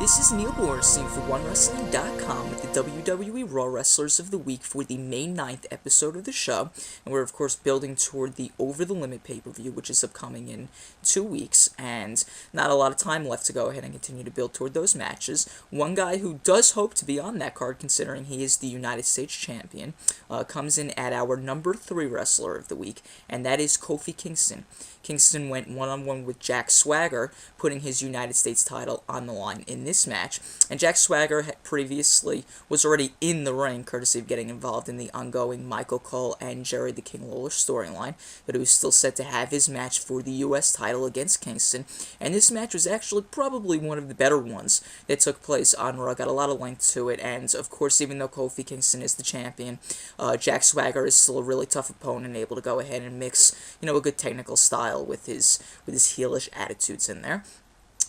this is Neil Borenstien for OneWrestling.com with the WWE Raw Wrestlers of the Week for the May 9th episode of the show. And we're, of course, building toward the Over the Limit pay-per-view, which is upcoming in 2 weeks, and not a lot of time left to go ahead and continue to build toward those matches. One guy who does hope to be on that card, considering he is the United States Champion, comes in at our number 3 Wrestler of the Week, and that is Kofi Kingston. Kingston went one-on-one with Jack Swagger, putting his United States title on the line in this match. And Jack Swagger previously was already in the ring, courtesy of getting involved in the ongoing Michael Cole and Jerry the King Lawler storyline, but he was still set to have his match for the U.S. title against Kingston. And this match was actually probably one of the better ones that took place on Raw. Got a lot of length to it, and of course, even though Kofi Kingston is the champion, Jack Swagger is still a really tough opponent, able to go ahead and mix, a good technical style with his heelish attitudes in there.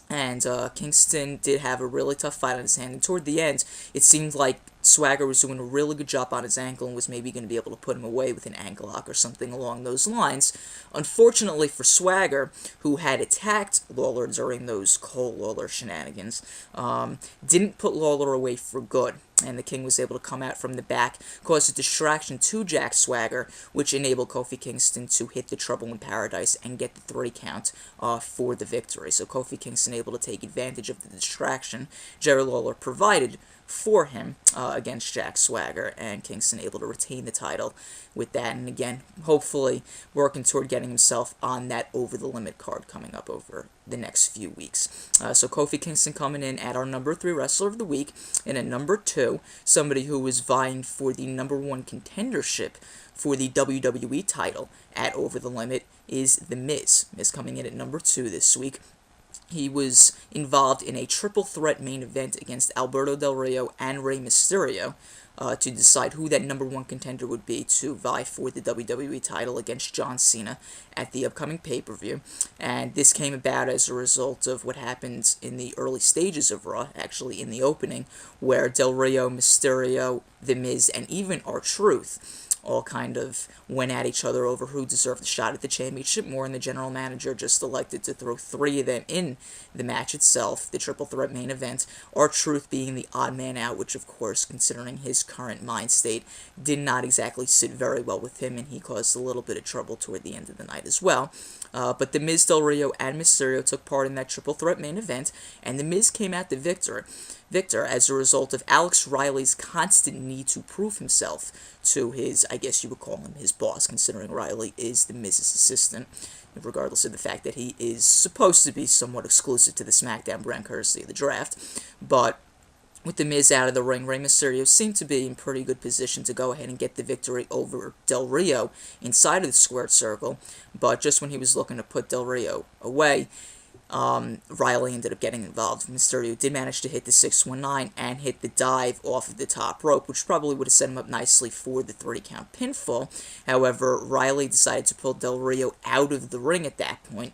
And Kingston did have a really tough fight on his hand, and toward the end, it seemed like Swagger was doing a really good job on his ankle and was maybe going to be able to put him away with an ankle lock or something along those lines. Unfortunately for Swagger, who had attacked Lawler during those Cole-Lawler shenanigans, didn't put Lawler away for good, and the King was able to come out from the back, cause a distraction to Jack Swagger, which enabled Kofi Kingston to hit the Trouble in Paradise and get the 3 count for the victory. So Kofi Kingston able to take advantage of the distraction Jerry Lawler provided for him against Jack Swagger, and Kingston able to retain the title with that, and again, hopefully working toward getting himself on that Over the Limit card coming up over the next few weeks. So Kofi Kingston coming in at our number 3 Wrestler of the Week, and at number 2, somebody who is vying for the number 1 contendership for the WWE title at Over the Limit is The Miz. Miz coming in at number 2 this week. He was involved in a triple threat main event against Alberto Del Rio and Rey Mysterio to decide who that number 1 contender would be to vie for the WWE title against John Cena at the upcoming pay-per-view. And this came about as a result of what happened in the early stages of Raw, actually in the opening, where Del Rio, Mysterio, The Miz, and even R-Truth all kind of went at each other over who deserved the shot at the championship more, and the general manager just elected to throw 3 of them in the match itself, the triple threat main event, R-Truth being the odd man out, which of course, considering his current mind state, did not exactly sit very well with him, and he caused a little bit of trouble toward the end of the night as well. But The Miz, Del Rio, and Mysterio took part in that triple threat main event, and The Miz came out the victor as a result of Alex Riley's constant need to prove himself to his, I guess you would call him his boss, considering Riley is The Miz's assistant, regardless of the fact that he is supposed to be somewhat exclusive to the SmackDown brand courtesy of the draft. But with The Miz out of the ring, Rey Mysterio seemed to be in pretty good position to go ahead and get the victory over Del Rio inside of the squared circle, but just when he was looking to put Del Rio away, Riley ended up getting involved. Mysterio did manage to hit the 619 and hit the dive off of the top rope, which probably would have set him up nicely for the 3 count pinfall. However, Riley decided to pull Del Rio out of the ring at that point,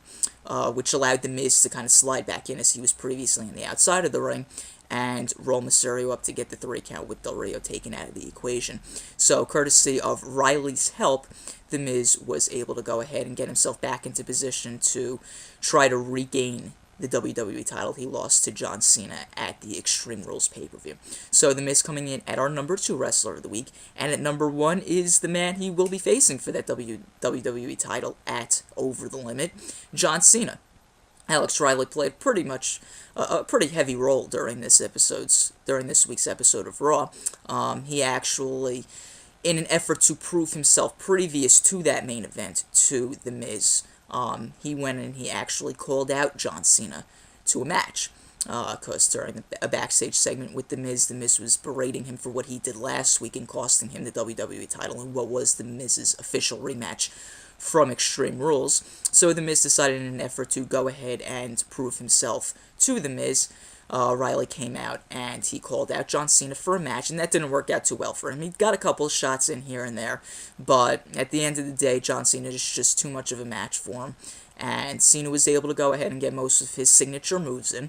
which allowed The Miz to kind of slide back in as he was previously on the outside of the ring, and roll Mysterio up to get the 3 count with Del Rio taken out of the equation. So, courtesy of Riley's help, The Miz was able to go ahead and get himself back into position to try to regain the WWE title he lost to John Cena at the Extreme Rules pay-per-view. So The Miz coming in at our number 2 Wrestler of the Week, and at number 1 is the man he will be facing for that WWE title at Over the Limit, John Cena. Alex Riley played pretty much a pretty heavy role during this week's episode of Raw. He actually, in an effort to prove himself previous to that main event to The Miz, he went and he actually called out John Cena to a match. Because during a backstage segment with The Miz was berating him for what he did last week and costing him the WWE title and what was The Miz's official rematch from Extreme Rules. So The Miz decided in an effort to go ahead and prove himself to The Miz, Riley came out and he called out John Cena for a match, and that didn't work out too well for him. He got a couple of shots in here and there, but at the end of the day, John Cena is just too much of a match for him, and Cena was able to go ahead and get most of his signature moves in.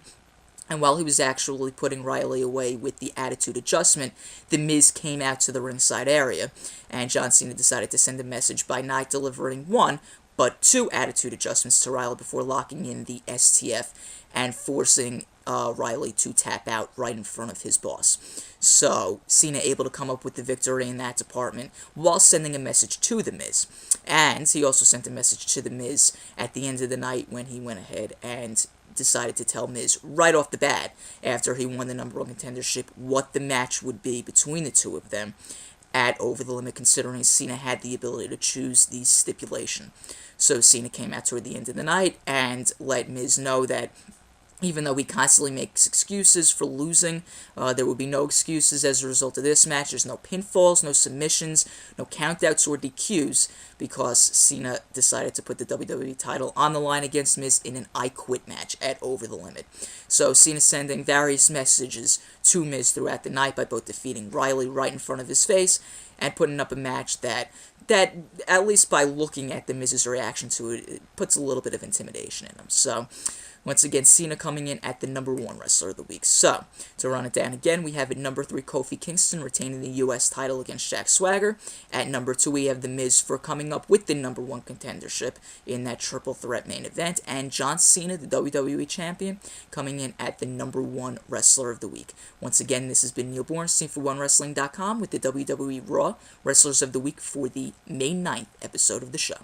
And while he was actually putting Riley away with the attitude adjustment, The Miz came out to the ringside area, and John Cena decided to send a message by not delivering 1, but 2 attitude adjustments to Riley before locking in the STF and forcing Riley to tap out right in front of his boss. So Cena able to come up with the victory in that department while sending a message to The Miz. And he also sent a message to The Miz at the end of the night when he went ahead and decided to tell Miz right off the bat, after he won the number one contendership, what the match would be between the two of them at Over the Limit, considering Cena had the ability to choose the stipulation. So Cena came out toward the end of the night and let Miz know that even though he constantly makes excuses for losing, there will be no excuses as a result of this match. There's no pinfalls, no submissions, no countouts or DQs, because Cena decided to put the WWE title on the line against Miz in an I Quit match at Over the Limit. So Cena sending various messages to Miz throughout the night by both defeating Riley right in front of his face and putting up a match that at least by looking at the Miz's reaction to it, it puts a little bit of intimidation in him. So once again, Cena coming in at the number 1 wrestler of the week. So, to run it down again, we have at number 3, Kofi Kingston retaining the U.S. title against Jack Swagger. At number 2, we have The Miz for coming up with the number 1 contendership in that triple threat main event. And John Cena, the WWE Champion, coming in at the number 1 wrestler of the week. Once again, this has been Neil Borenstien for OneWrestling.com with the WWE Raw Wrestlers of the Week for the May 9th episode of the show.